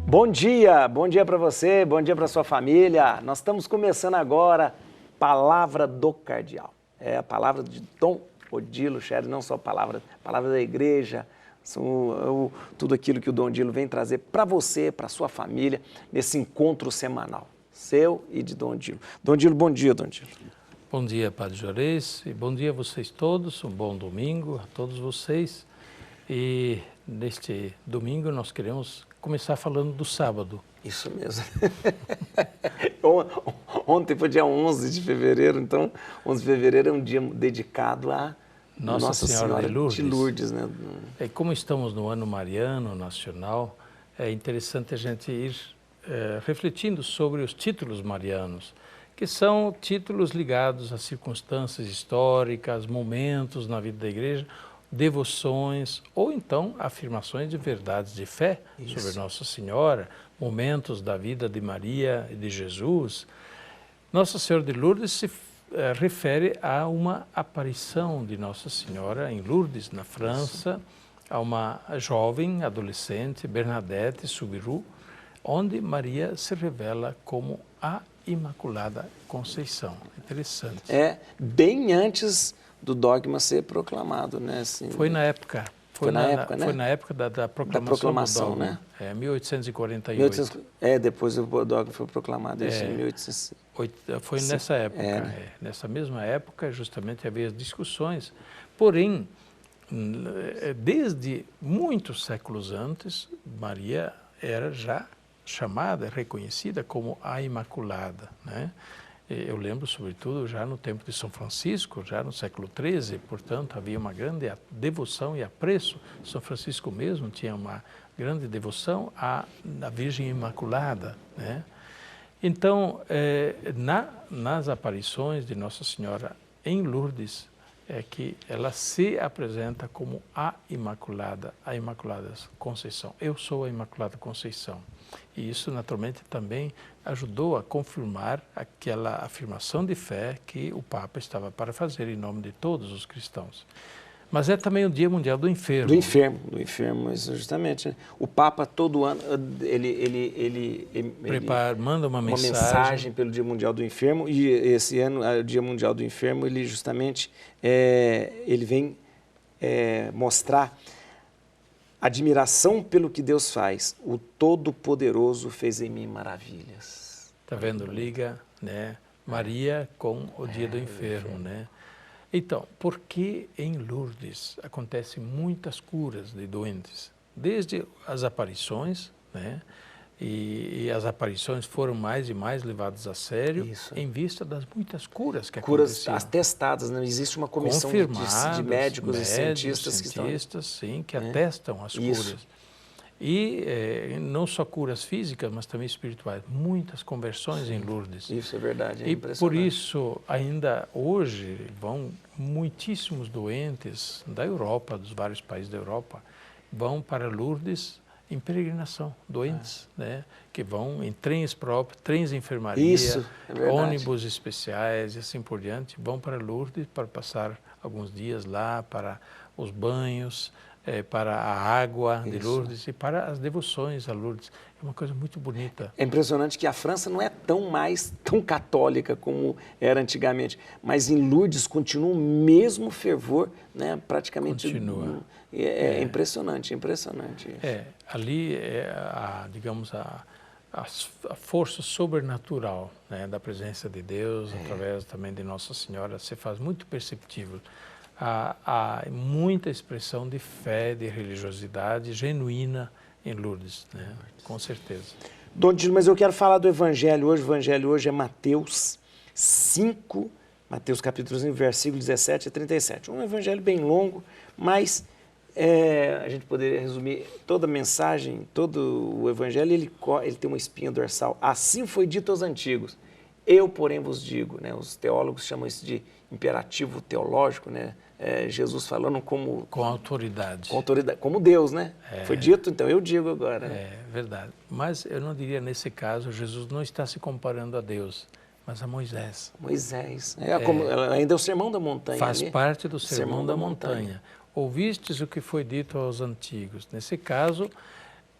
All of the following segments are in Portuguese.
Bom dia para você, bom dia para sua família. Nós estamos começando agora Palavra do Cardeal. É a palavra de Dom Odilo Scherer, não só a palavra da igreja, tudo aquilo que o Dom Odilo vem trazer para você, para sua família, nesse encontro semanal, seu e de Dom Odilo. Dom Odilo, bom dia, Dom Odilo. Bom dia, Padre Juarez, e bom dia a vocês todos, um bom domingo a todos vocês. E neste domingo nós queremos começar falando do sábado. Isso mesmo. Ontem foi dia 11 de fevereiro, então 11 de fevereiro é um dia dedicado a Nossa Senhora de Lourdes, né? E como estamos no ano mariano nacional, é interessante a gente ir refletindo sobre os títulos marianos, que são títulos ligados a circunstâncias históricas, momentos na vida da igreja, devoções ou então afirmações de verdades de fé sobre Nossa Senhora, momentos da vida de Maria e de Jesus. Nossa Senhora de Lourdes se refere a uma aparição de Nossa Senhora em Lourdes, na França, a uma jovem adolescente, Bernadette Soubirous, onde Maria se revela como a Imaculada Conceição. Interessante. É, bem antes do dogma ser proclamado, né? Assim, foi na época. Foi na época da proclamação do dogma. Né? 1848. Depois o dogma foi proclamado em 1800. Foi nessa época. Nessa mesma época, justamente, havia discussões. Porém, desde muitos séculos antes, Maria era já chamada, reconhecida como a Imaculada, né? Eu lembro, sobretudo, já no tempo de São Francisco, já no século XIII, portanto, havia uma grande devoção e apreço. São Francisco mesmo tinha uma grande devoção à Virgem Imaculada, né? Então, nas aparições de Nossa Senhora em Lourdes, é que ela se apresenta como a Imaculada Conceição. Eu sou a Imaculada Conceição. E isso, naturalmente, também ajudou a confirmar aquela afirmação de fé que o Papa estava para fazer em nome de todos os cristãos. Mas é também o Dia Mundial do Enfermo. Do enfermo, justamente. O Papa, todo ano, ele manda uma mensagem pelo Dia Mundial do Enfermo, e esse ano, o Dia Mundial do Enfermo, ele justamente ele vem mostrar admiração pelo que Deus faz. O Todo-Poderoso fez em mim maravilhas. Está vendo? Liga, né, Maria com o Dia do Enfermo, né? Então, por que em Lourdes acontecem muitas curas de doentes? Desde as aparições, né? E as aparições foram mais e mais levadas a sério em vista das muitas curas que aconteciam. Curas atestadas, não existe uma comissão de médicos e cientistas que atestam as curas. E não só curas físicas, mas também espirituais. Muitas conversões em Lourdes. Isso é verdade, é impressionante. E por isso, ainda hoje, vão muitíssimos doentes da Europa, dos vários países da Europa, vão para Lourdes em peregrinação, doentes, né, que vão em trens próprios, trens de enfermaria, ônibus especiais e assim por diante, vão para Lourdes para passar alguns dias lá, para os banhos, para a água de Lourdes e para as devoções a Lourdes. É uma coisa muito bonita. É impressionante que a França não é tão católica como era antigamente, mas em Lourdes continua o mesmo fervor, né? Praticamente. Continua. É impressionante. Ali digamos, a força sobrenatural, né, da presença de Deus, através também de Nossa Senhora, se faz muito perceptível. Há muita expressão de fé, de religiosidade genuína em Lourdes, né? Com certeza. Dom Odilo, mas eu quero falar do Evangelho hoje. O Evangelho hoje é Mateus 5, Mateus capítulo 5, versículo 17 a 37. Um Evangelho bem longo, mas a gente poderia resumir toda a mensagem, todo o Evangelho, ele tem uma espinha dorsal. Assim foi dito aos antigos. Eu, porém, vos digo, né? Os teólogos chamam isso de imperativo teológico, né? Jesus falando com autoridade. Com autoridade, como Deus, né? Foi dito, então eu digo agora. É verdade. Mas eu não diria nesse caso, Jesus não está se comparando a Deus, mas a Moisés. Ainda é o Sermão da Montanha. Faz parte do Sermão da Montanha. Ouvistes o que foi dito aos antigos. Nesse caso,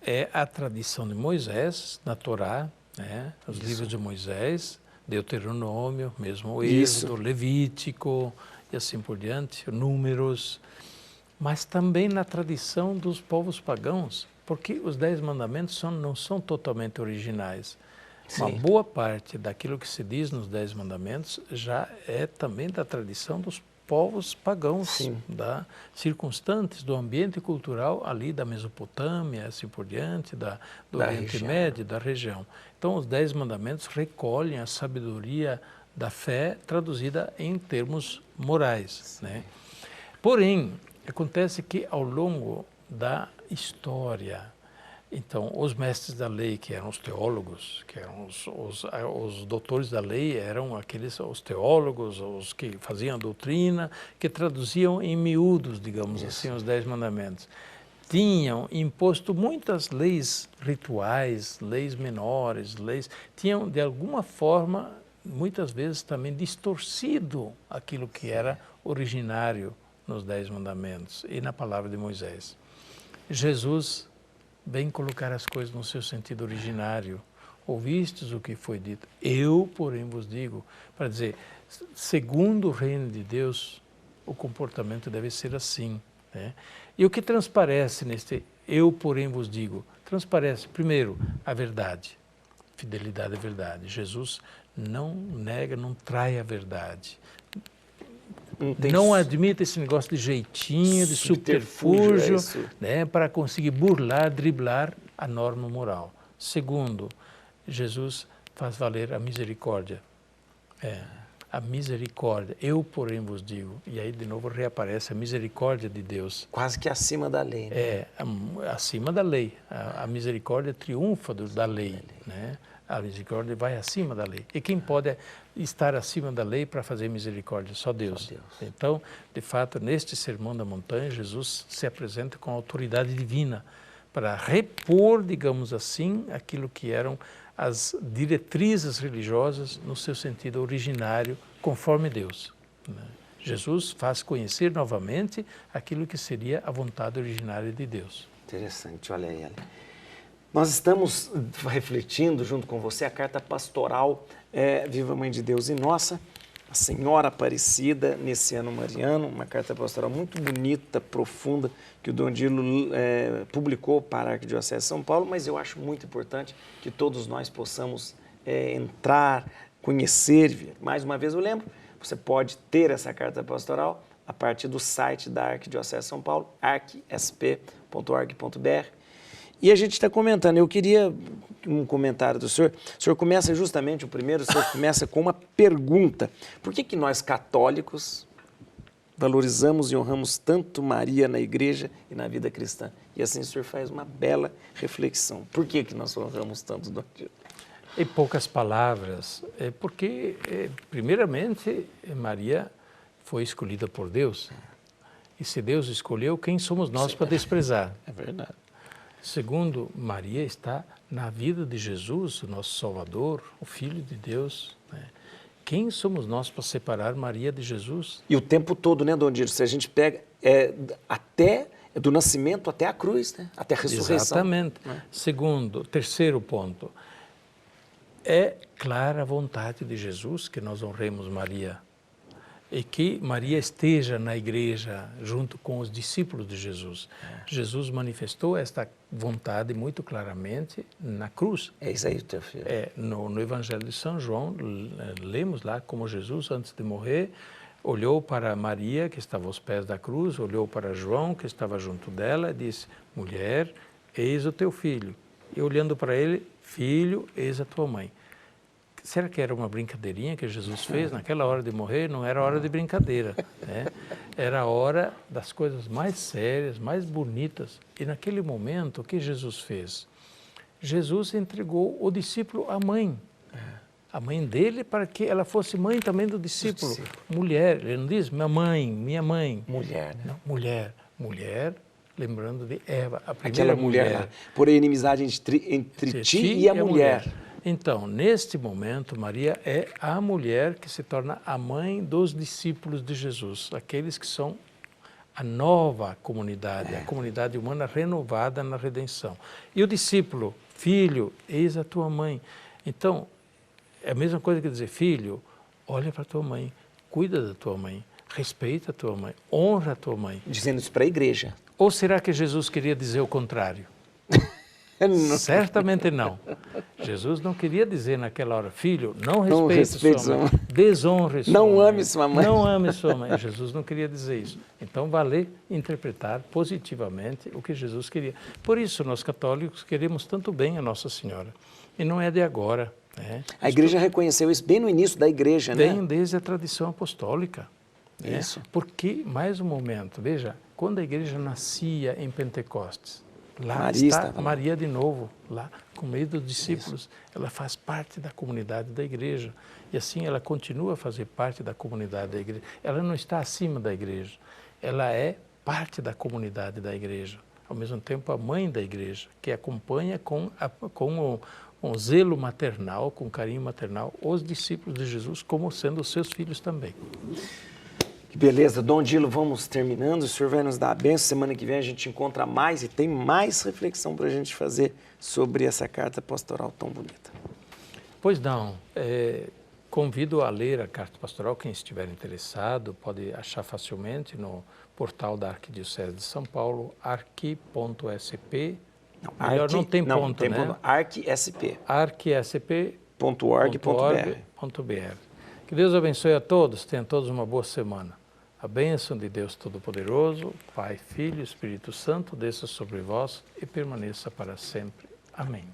é a tradição de Moisés, na Torá, né? Os livros de Moisés, Deuteronômio, mesmo o Êxodo, Levítico e assim por diante, Números, mas também na tradição dos povos pagãos, porque os 10 mandamentos não são totalmente originais. Sim. Uma boa parte daquilo que se diz nos 10 mandamentos já é também da tradição dos povos pagãos, circunstantes do ambiente cultural ali da Mesopotâmia, assim por diante, do Oriente Médio, da região. Então, os 10 mandamentos recolhem a sabedoria da fé traduzida em termos morais, né? Porém, acontece que ao longo da história, então, os mestres da lei, que eram os teólogos, que eram os doutores da lei, eram os teólogos, os que faziam a doutrina, que traduziam em miúdos, digamos assim, os 10 mandamentos. Tinham imposto muitas leis rituais, leis menores, tinham de alguma forma, muitas vezes também distorcido aquilo que era originário nos 10 mandamentos e na palavra de Moisés. Jesus vem colocar as coisas no seu sentido originário. Ouvistes o que foi dito, eu, porém, vos digo, para dizer, segundo o reino de Deus, o comportamento deve ser assim, né? E o que transparece neste eu, porém, vos digo? Transparece, primeiro, a verdade, fidelidade à verdade. Jesus não nega, não trai a verdade. Não admite esse negócio de jeitinho, de subterfúgio, né, para conseguir burlar, driblar a norma moral. Segundo, Jesus faz valer a misericórdia. A misericórdia. Eu, porém, vos digo. E aí, de novo, reaparece a misericórdia de Deus. Quase que acima da lei. Né? Acima da lei. A misericórdia triunfa da lei, né? A misericórdia vai acima da lei. E quem pode estar acima da lei para fazer misericórdia? Só Deus. Então, de fato, neste Sermão da Montanha, Jesus se apresenta com autoridade divina para repor, digamos assim, aquilo que eram as diretrizes religiosas no seu sentido originário, conforme Deus, né? Jesus faz conhecer novamente aquilo que seria a vontade originária de Deus. Interessante, olha aí. Nós estamos refletindo junto com você a carta pastoral Viva Mãe de Deus e Nossa, a Senhora Aparecida, nesse ano mariano, uma carta pastoral muito bonita, profunda, que o Dom Dilo publicou para a Arquidiocese de São Paulo, mas eu acho muito importante que todos nós possamos entrar, conhecer. Mais uma vez eu lembro, você pode ter essa carta pastoral a partir do site da Arquidiocese de São Paulo, arcsp.org.br. E a gente está comentando, eu queria um comentário do senhor. O senhor começa justamente, o senhor começa com uma pergunta. Por que nós católicos valorizamos e honramos tanto Maria na igreja e na vida cristã? E assim o senhor faz uma bela reflexão. Por que nós honramos tanto Dom Dilo? Em poucas palavras, porque, primeiramente, Maria foi escolhida por Deus. E se Deus escolheu, quem somos nós para desprezar? É verdade. Segundo, Maria está na vida de Jesus, o nosso Salvador, o Filho de Deus, né? Quem somos nós para separar Maria de Jesus? E o tempo todo, né, Dom Dilo? Se a gente pega até do nascimento até a cruz, né? Até a ressurreição. Exatamente. Segundo, terceiro ponto, é clara a vontade de Jesus que nós honremos Maria. E que Maria esteja na igreja junto com os discípulos de Jesus. Jesus manifestou esta vontade muito claramente na cruz. É isso aí, teu filho. No Evangelho de São João, lemos lá como Jesus, antes de morrer, olhou para Maria, que estava aos pés da cruz, olhou para João, que estava junto dela, e disse, mulher, eis o teu filho. E olhando para ele, filho, eis a tua mãe. Será que era uma brincadeirinha que Jesus fez naquela hora de morrer? Não era hora de brincadeira, né? Era a hora das coisas mais sérias, mais bonitas. E naquele momento, o que Jesus fez? Jesus entregou o discípulo à mãe. A mãe dele, para que ela fosse mãe também do discípulo. Mulher, ele não diz minha mãe. Mulher, né? Não, mulher, lembrando de Eva, a primeira aquela mulher. Por inimizade entre ti e a mulher. Então, neste momento, Maria é a mulher que se torna a mãe dos discípulos de Jesus, aqueles que são a nova comunidade, a comunidade humana renovada na redenção. E o discípulo, filho, eis a tua mãe. Então, é a mesma coisa que dizer, filho, olha para a tua mãe, cuida da tua mãe, respeita a tua mãe, honra a tua mãe. Dizendo isso para a igreja. Ou será que Jesus queria dizer o contrário? Certamente não. Jesus não queria dizer naquela hora, filho, não respeite sua mãe, desonre sua mãe. Não ame sua mãe. Não ame sua mãe. Jesus não queria dizer isso. Então, vale interpretar positivamente o que Jesus queria. Por isso, nós católicos queremos tanto bem a Nossa Senhora. E não é de agora. Né? A igreja reconheceu isso bem no início da igreja, né? Vem desde a tradição apostólica. Isso. Né? Porque, mais um momento, veja, quando a igreja nascia em Pentecostes, lá Maria está estava lá. Maria de novo, lá com meio dos discípulos. Isso. Ela faz parte da comunidade da igreja. E assim ela continua a fazer parte da comunidade da igreja. Ela não está acima da igreja. Ela é parte da comunidade da igreja. Ao mesmo tempo, a mãe da igreja, que acompanha com um zelo maternal, com carinho maternal, os discípulos de Jesus, como sendo os seus filhos também. Que beleza, Dom Dilo, vamos terminando. O senhor vai nos dar a benção. Semana que vem a gente encontra mais e tem mais reflexão para a gente fazer sobre essa carta pastoral tão bonita. Pois não. Convido a ler a carta pastoral. Quem estiver interessado pode achar facilmente no portal da Arquidiocese de São Paulo, arqui.sp. Melhor, não tem ponto, tem né? ponto. Arqui.sp. arqui.sp.org.br. Que Deus abençoe a todos, tenham todos uma boa semana. A bênção de Deus Todo-Poderoso, Pai, Filho e Espírito Santo, desça sobre vós e permaneça para sempre. Amém.